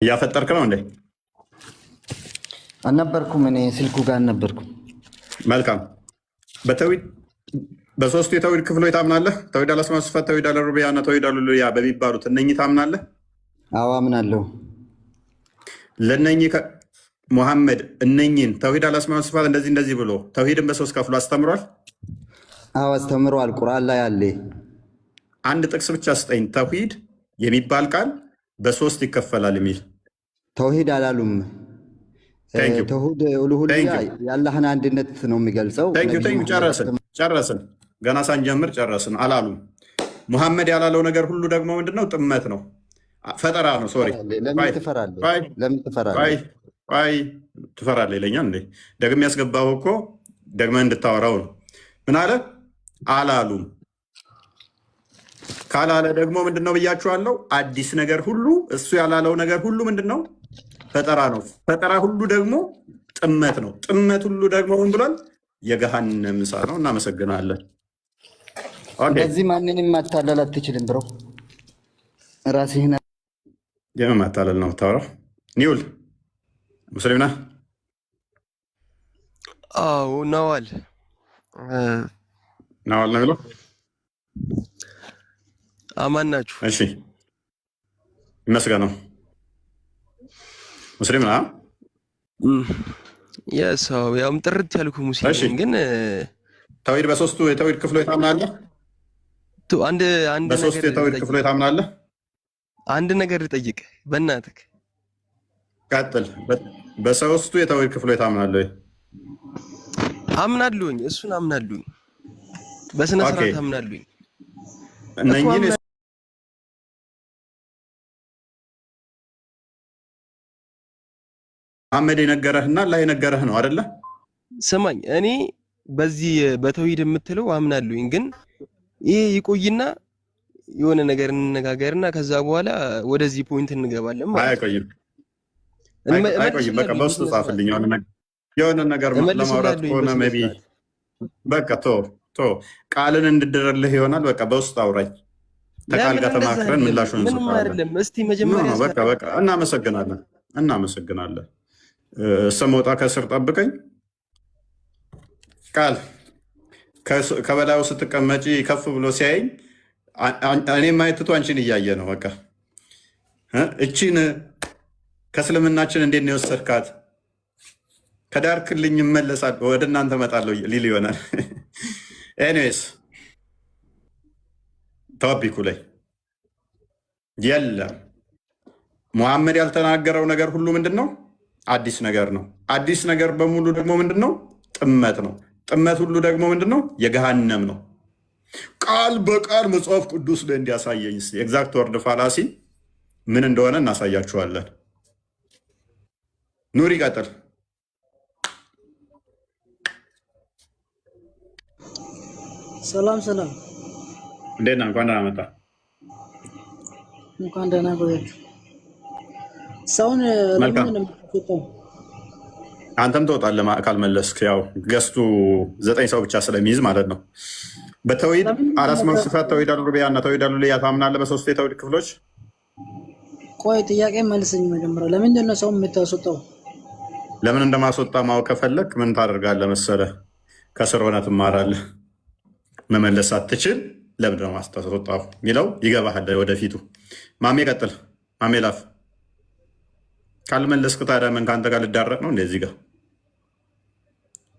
እያፈጠርክ ነው እንዴ? አልነበርኩም። እኔ ስልኩ ጋር አልነበርኩም። መልካም። በሶስቱ የተውሂድ ክፍሎች ታምናለህ? ተውሂድ አልአስማእ ወሲፋት፣ ተውሂድ አልሩቡቢያ እና ተውሂድ አልኡሉሂያ በሚባሉት እነኚህ ታምናለህ? አዎ አምናለሁ። ለእነኚህ ሙሐመድ እነኚህን ተውሂድ አልአስማእ ወሲፋት እንደዚህ ብሎ ተውሂድን በሶስት ከፍሎ አስተምሯል? አዎ አስተምሯል። ቁርአን ላይ አለ። አንድ ጥቅስ ብቻ ስጠኝ። ተውሂድ የሚባል ቃል በሶስት ይከፈላል የሚል ተውሂድ አላሉም። ተውሂድ ኡሉሂያ የአላህን አንድነት ነው የሚገልጸው። ጨረስን። ገና ሳንጀምር ጨረስን። አላሉም። ሙሐመድ ያላለው ነገር ሁሉ ደግሞ ምንድነው? ጥመት ነው፣ ፈጠራ ነው። ሶሪ ትፈራለህ ይለኛል እንዴ? ደግሜ ያስገባው እኮ ደግመህ እንድታወራው ነው። ምን አለ? አላሉም። ካላለ ደግሞ ምንድነው ብያችኋለሁ? አዲስ ነገር ሁሉ እሱ ያላለው ነገር ሁሉ ምንድነው? ፈጠራ ነው። ፈጠራ ሁሉ ደግሞ ጥመት ነው። ጥመት ሁሉ ደግሞ ምን ብሏል? የገሃነም እሳት ነው። እናመሰግናለን። በዚህ ማንንም ማታለል አትችልም ብሮ ራስህን የማታለል ነው የምታወራው። ኒውል ሙስሊም ነህ? አዎ ናዋል ነው የሚለው። አማን ናችሁ? እሺ ይመስገን ነው። ሙስሊም ነህ? የሰው ያውም ጥርት ያልኩ ሙስሊም ግን ተውሂድ በሶስቱ የተውሂድ ክፍሎች ታምናለህ? በሶስቱ የተውሂድ ክፍሎች ታምናለህ? አንድ ነገር ልጠይቅ በእናትህ። ቀጥል። በሶስቱ የተውሂድ ክፍሎች ታምናለህ? አምናለሁኝ። እሱን አምናለሁኝ። በስነ ስርዓት አምናለሁኝ። እነኚህን መሐመድ የነገረህና አላህ የነገረህ ነው አይደለ? ስማኝ፣ እኔ በዚህ በተውሂድ የምትለው አምናለሁኝ፣ ግን ይሄ ይቆይና የሆነ ነገር እንነጋገርና ከዛ በኋላ ወደዚህ ፖይንት እንገባለን ማለት ነው። አይቆይም። በቃ በውስጥ ጻፍልኝ። የሆነ ነገር ለማውራት ከሆነ ሜይ ቢ በቃ ቶ ቃልን እንድደረልህ ይሆናል። በቃ በውስጥ አውራኝ። ተቃል ጋር ተማክረን ምላሹን እንሰጣለን። እስቲ መጀመሪያ በቃ እናመሰግናለን። ሰሞጣ ከስር ጠብቀኝ። ቃል ከበላዩ ስትቀመጪ ከፍ ብሎ ሲያየኝ እኔ ማየት ትቶ አንቺን እያየ ነው። በቃ እቺን ከእስልምናችን እንዴት ነው የወሰድካት? ከዳርክልኝ እመለሳል ወደ እናንተ እመጣለሁ ሊል ይሆናል። ኤኒዌይስ ቶፒኩ ላይ የለም። ሙሐመድ ያልተናገረው ነገር ሁሉ ምንድን ነው? አዲስ ነገር ነው። አዲስ ነገር በሙሉ ደግሞ ምንድን ነው? ጥመት ነው። ጥመት ሁሉ ደግሞ ምንድን ነው? የገሃነም ነው። ቃል በቃል መጽሐፍ ቅዱስ ላይ እንዲያሳየኝ ኤግዛክት ወርድ ፋላሲ ምን እንደሆነ እናሳያችኋለን። ኑሪ ቀጥል። ሰላም እንዴት ነህ? እንኳን ደህና መጣህ። እንኳን ደህና ቆያችሁ። ሰውን ለምን ነው? አንተም ትወጣለህ ካልመለስክ። ያው ገስቱ 9 ሰው ብቻ ስለሚይዝ ማለት ነው። በተውሂድ አልአስማእ ወሲፋት፣ ተውሂድ አልሩቡቢያ እና ተውሂድ አልኡሉሂያ ታምናለህ? በሶስቱ የተውሂድ ክፍሎች። ቆይ ጥያቄ መልስኝ መጀመሪያ። ለምንድን ነው ሰው የምታስወጣው? ለምን እንደማስወጣ ማወቅ ከፈለክ ምን ታደርጋለህ መሰለህ? ከስር ሆነህ ትማራለህ። መመለስ አትችል ለምንድን ነው ማስወጣው የሚለው ይገባሃል ወደፊቱ። ማሜ ቀጥል። ማሜ ላፍ ካልመለስክ ታዲያ ምን ከአንተ ጋር ልዳረቅ ነው? እንደዚህ ጋር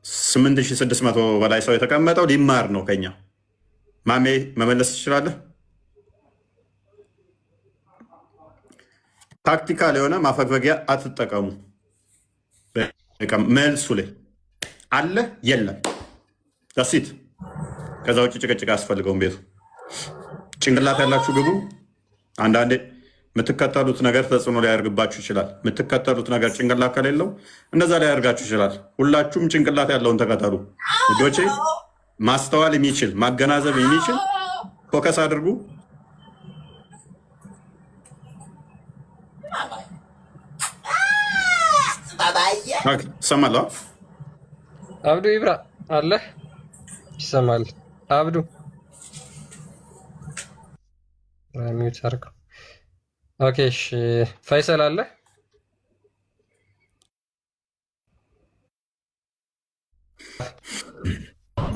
8600 በላይ ሰው የተቀመጠው ሊማር ነው ከኛ። ማሜ መመለስ ትችላለህ? ታክቲካል የሆነ ማፈግፈጊያ አትጠቀሙ። መልሱ ላይ አለ የለም ዳሲት። ከዛ ውጭ ጭቅጭቅ አያስፈልገውም ቤቱ። ጭንቅላት ያላችሁ ግቡ። አንዳንዴ የምትከተሉት ነገር ተጽዕኖ ሊያደርግባችሁ ይችላል። የምትከተሉት ነገር ጭንቅላት ከሌለው እንደዛ ሊያደርጋችሁ ይችላል። ሁላችሁም ጭንቅላት ያለውን ተከተሉ ውዶቼ። ማስተዋል የሚችል ማገናዘብ የሚችል ፎከስ አድርጉ። ይሰማል? አብዱ ይብራ አለ ይሰማል? አብዱ ሚዩት አድርገው። ኦኬ እሺ፣ ፈይሰል አለ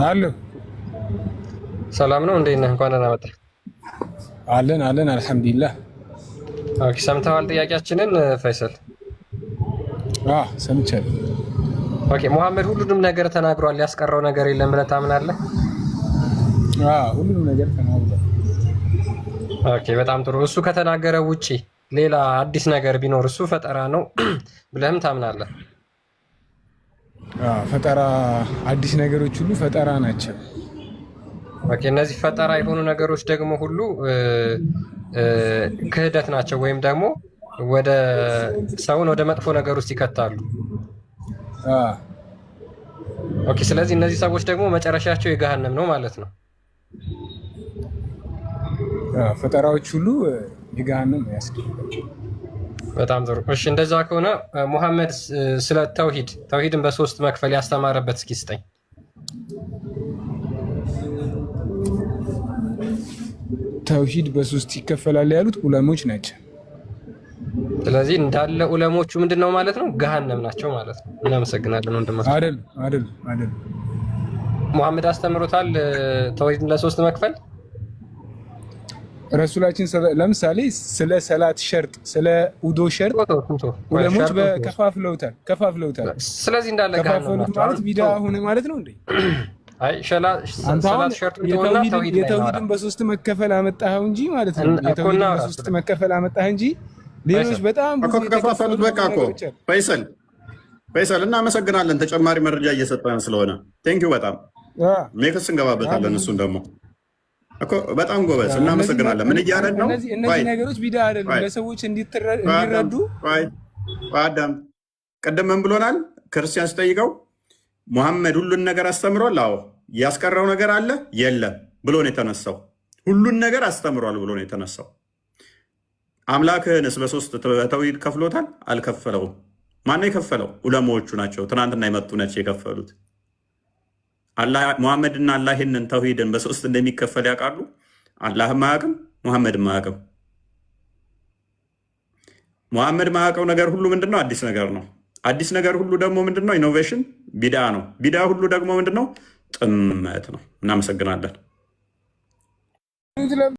አሎ ሰላም ነው? እንዴት ነህ? እንኳን ደህና መጣህ። አለን አልሐምዱሊላህ። ኦኬ ሰምተዋል ጥያቄያችንን ፈይሰል? ሰምቻለሁ። ኦኬ ሙሐመድ ሁሉንም ነገር ተናግሯል፣ ያስቀረው ነገር የለም ብለህ ታምናለህ? ሁሉንም ነገር ተናግሯል። ኦኬ በጣም ጥሩ። እሱ ከተናገረ ውጪ ሌላ አዲስ ነገር ቢኖር እሱ ፈጠራ ነው ብለህም ታምናለህ? ፈጠራ፣ አዲስ ነገሮች ሁሉ ፈጠራ ናቸው። ኦኬ እነዚህ ፈጠራ የሆኑ ነገሮች ደግሞ ሁሉ ክህደት ናቸው ወይም ደግሞ ወደ ሰውን ወደ መጥፎ ነገር ውስጥ ይከታሉ። ኦኬ ስለዚህ እነዚህ ሰዎች ደግሞ መጨረሻቸው የገሃነም ነው ማለት ነው። ፈጠራዎች ሁሉ የገሃነም ያስገኛል። በጣም ጥሩ። እሺ እንደዛ ከሆነ ሙሐመድ ስለ ተውሂድን በሶስት መክፈል ያስተማረበት እስኪ ስጠኝ። ተውሂድ በሶስት ይከፈላል ያሉት ዑለሞች ናቸው። ስለዚህ እንዳለ ዑለሞቹ ምንድነው ማለት ነው? ገሃነም ናቸው ማለት ነው። እናመሰግናለን ወንድማችን። አይደል ሙሐመድ አስተምሮታል ተውሂድን ለሶስት መክፈል። ረሱላችን ለምሳሌ ስለ ሰላት ሸርጥ፣ ስለ ውዶ ሸርጥ ዑለሞች ከፋፍለውታል። ስለዚህ እንዳለ ገሃነም ናቸው ማለት ቢድዓ ሆነ ማለት ነው እንዴ? አይ ሰላት ሸርጥ ቢሆንና የተውሂድን በሶስት መከፈል አመጣኸው እንጂ ማለት ነው። የተውሂድን በሶስት መከፈል አመጣህ እንጂ ሌሎች በጣም ብዙ ከፋፈሉት። በቃ እኮ ፈይሰል እናመሰግናለን፣ ተጨማሪ መረጃ እየሰጠን ስለሆነ ቴንኪው በጣም ኔክስት እንገባበታለን። እሱን ደግሞ እኮ በጣም ጎበዝ እናመሰግናለን። ምን እያለን ነው? እነዚህ ነገሮች ቢድዓ አይደሉም፣ ለሰዎች እንዲረዱ። አዳም ቅድም ምን ብሎናል? ክርስቲያን ስጠይቀው ሙሐመድ ሁሉን ነገር አስተምሯል። አዎ ያስቀረው ነገር አለ የለም ብሎ ነው የተነሳው። ሁሉን ነገር አስተምሯል ብሎ ነው የተነሳው። አምላክህንስ በሶስት ተውሂድ ከፍሎታል? አልከፈለውም። ማነው የከፈለው? ዑለማዎቹ ናቸው። ትናንትና የመጡ ናቸው የከፈሉት። ሙሐመድና አላህ ይህንን ተውሂድን በሶስት እንደሚከፈል ያውቃሉ። አላህም አያውቅም፣ ሙሐመድም አያውቅም። ሙሐመድ ማያውቀው ነገር ሁሉ ምንድነው? አዲስ ነገር ነው። አዲስ ነገር ሁሉ ደግሞ ምንድነው? ኢኖቬሽን፣ ቢድዓ ነው። ቢድዓ ሁሉ ደግሞ ምንድነው? ጥመት ነው። እናመሰግናለን።